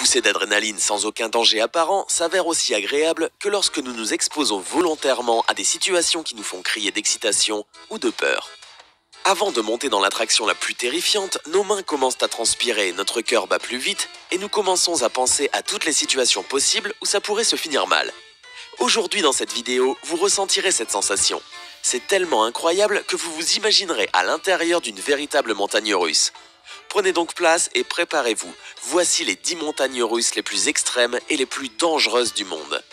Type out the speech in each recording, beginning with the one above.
poussée d'adrénaline sans aucun danger apparent s'avère aussi agréable que lorsque nous nous exposons volontairement à des situations qui nous font crier d'excitation ou de peur. Avant de monter dans l'attraction la plus terrifiante, nos mains commencent à transpirer, notre cœur bat plus vite et nous commençons à penser à toutes les situations possibles où ça pourrait se finir mal. Aujourd'hui dans cette vidéo, vous ressentirez cette sensation. C'est tellement incroyable que vous vous imaginerez à l'intérieur d'une véritable montagne russe. Prenez donc place et préparez-vous. Voici les 10 montagnes russes les plus extrêmes et les plus dangereuses du monde.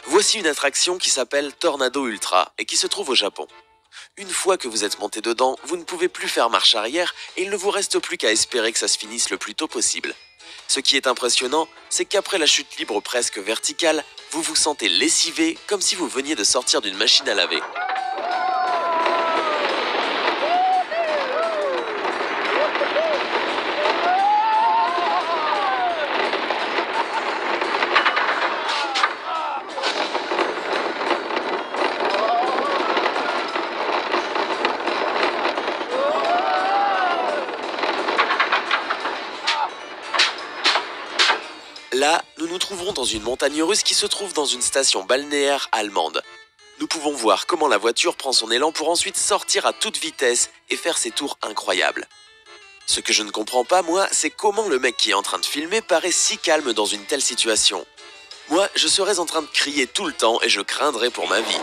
Voici une attraction qui s'appelle Tornado Ultra et qui se trouve au Japon. Une fois que vous êtes monté dedans, vous ne pouvez plus faire marche arrière et il ne vous reste plus qu'à espérer que ça se finisse le plus tôt possible. Ce qui est impressionnant, c'est qu'après la chute libre presque verticale, vous vous sentez lessivé comme si vous veniez de sortir d'une machine à laver. Là, nous nous trouverons dans une montagne russe qui se trouve dans une station balnéaire allemande. Nous pouvons voir comment la voiture prend son élan pour ensuite sortir à toute vitesse et faire ses tours incroyables. Ce que je ne comprends pas, moi, c'est comment le mec qui est en train de filmer paraît si calme dans une telle situation. Moi, je serais en train de crier tout le temps et je craindrais pour ma vie.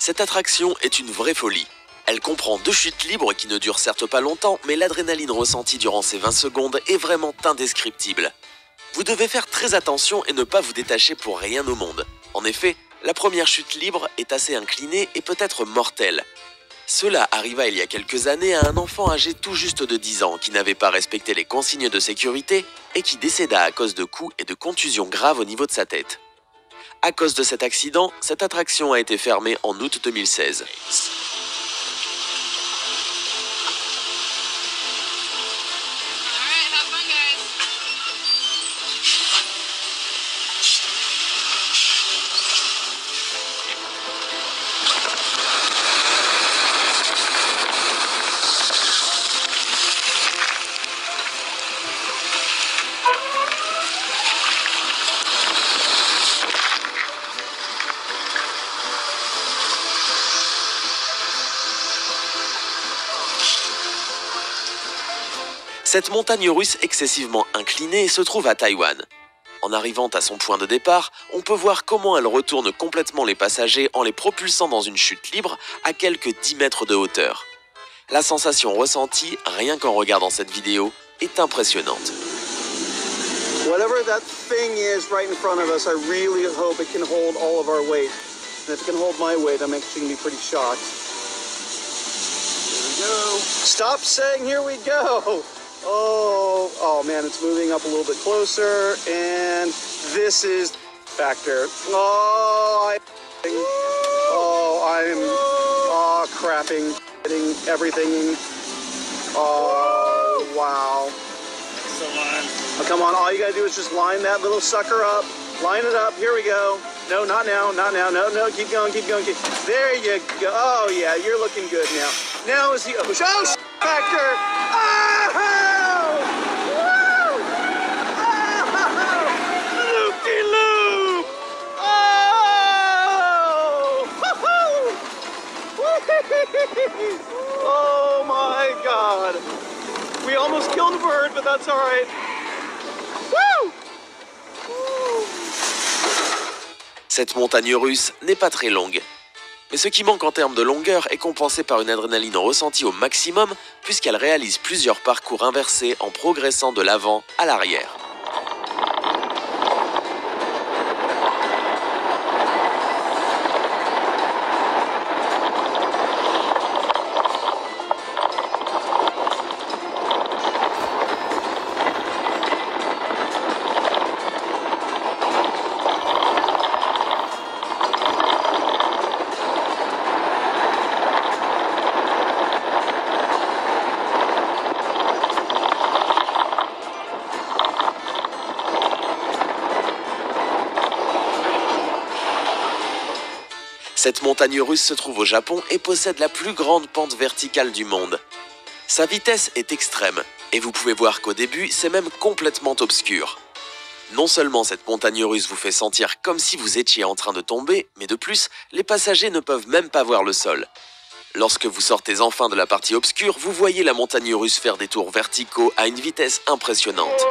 Cette attraction est une vraie folie. Elle comprend 2 chutes libres qui ne durent certes pas longtemps, mais l'adrénaline ressentie durant ces 20 secondes est vraiment indescriptible. Vous devez faire très attention et ne pas vous détacher pour rien au monde. En effet, la première chute libre est assez inclinée et peut être mortelle. Cela arriva il y a quelques années à un enfant âgé tout juste de 10 ans qui n'avait pas respecté les consignes de sécurité et qui décéda à cause de coups et de contusions graves au niveau de sa tête. À cause de cet accident, cette attraction a été fermée en août 2016. Cette montagne russe excessivement inclinée se trouve à Taïwan. En arrivant à son point de départ, on peut voir comment elle retourne complètement les passagers en les propulsant dans une chute libre à quelques 10 mètres de hauteur. La sensation ressentie, rien qu'en regardant cette vidéo, est impressionnante. Whatever that thing is right in front of us, I really hope it can hold all of our weight. And if it can hold my weight, I'm actually going to be pretty shocked. Here we go. Stop saying here we go. Oh man, it's moving up a little bit closer, and this is factor. I'm crapping, getting everything. Oh, wow. Oh, come on, all you gotta do is just line that little sucker up. Line it up, here we go. No, not now, not now, no, keep going, There you go. Oh yeah, you're looking good now. Now is the factor. Oh my God. We almost killed a bird, but that's all right. Woo! Cette montagne russe n'est pas très longue. Mais ce qui manque en termes de longueur est compensé par une adrénaline ressentie au maximum puisqu'elle réalise plusieurs parcours inversés en progressant de l'avant à l'arrière. Cette montagne russe se trouve au Japon et possède la plus grande pente verticale du monde. Sa vitesse est extrême, et vous pouvez voir qu'au début, c'est même complètement obscur. Non seulement cette montagne russe vous fait sentir comme si vous étiez en train de tomber, mais de plus, les passagers ne peuvent même pas voir le sol. Lorsque vous sortez enfin de la partie obscure, vous voyez la montagne russe faire des tours verticaux à une vitesse impressionnante.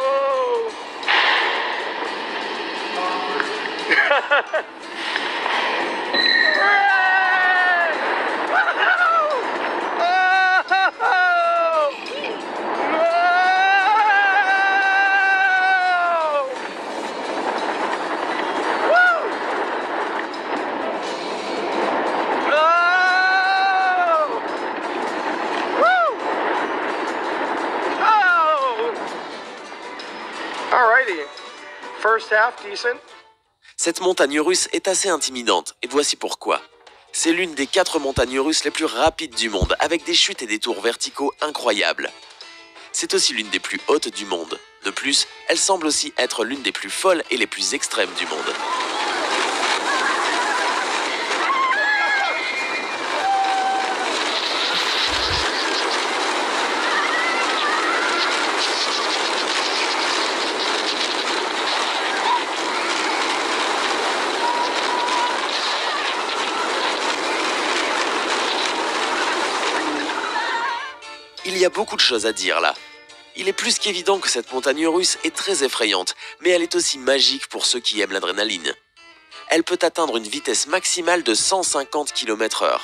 Alrighty, first half decent. Cette montagne russe est assez intimidante, et voici pourquoi. C'est l'une des 4 montagnes russes les plus rapides du monde, avec des chutes et des tours verticaux incroyables. C'est aussi l'une des plus hautes du monde. De plus, elle semble aussi être l'une des plus folles et les plus extrêmes du monde. Il y a beaucoup de choses à dire là. Il est plus qu'évident que cette montagne russe est très effrayante, mais elle est aussi magique pour ceux qui aiment l'adrénaline. Elle peut atteindre une vitesse maximale de 150 km/h.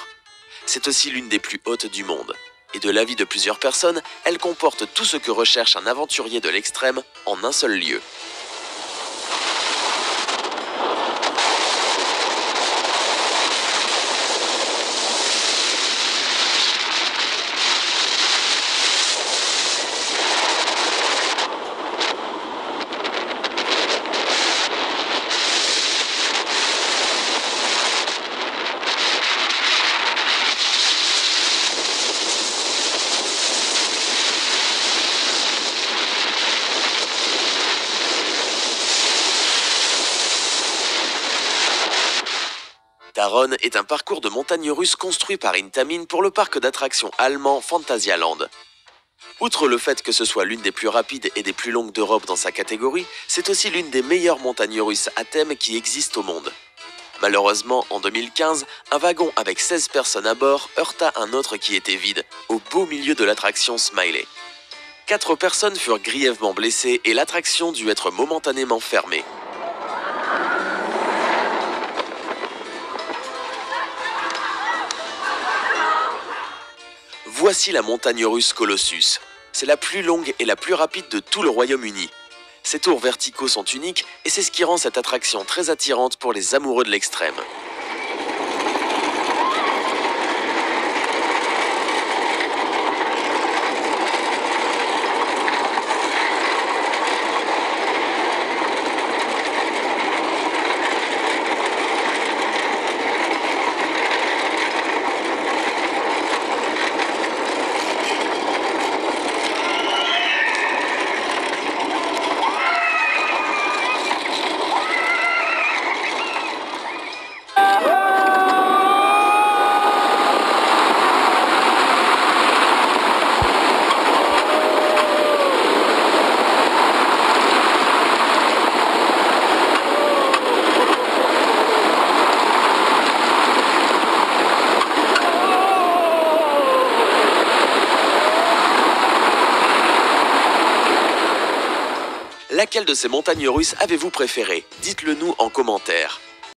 C'est aussi l'une des plus hautes du monde. Et de l'avis de plusieurs personnes, elle comporte tout ce que recherche un aventurier de l'extrême en un seul lieu. Taron est un parcours de montagne russe construit par Intamin pour le parc d'attractions allemand Phantasialand. Outre le fait que ce soit l'une des plus rapides et des plus longues d'Europe dans sa catégorie, c'est aussi l'une des meilleures montagnes russes à thème qui existent au monde. Malheureusement, en 2015, un wagon avec 16 personnes à bord heurta un autre qui était vide, au beau milieu de l'attraction Smiley. 4 personnes furent grièvement blessées et l'attraction dut être momentanément fermée. Voici la montagne russe Colossus. C'est la plus longue et la plus rapide de tout le Royaume-Uni. Ses tours verticaux sont uniques et c'est ce qui rend cette attraction très attirante pour les amoureux de l'extrême. Laquelle de ces montagnes russes avez-vous préférée? Dites-le nous en commentaire.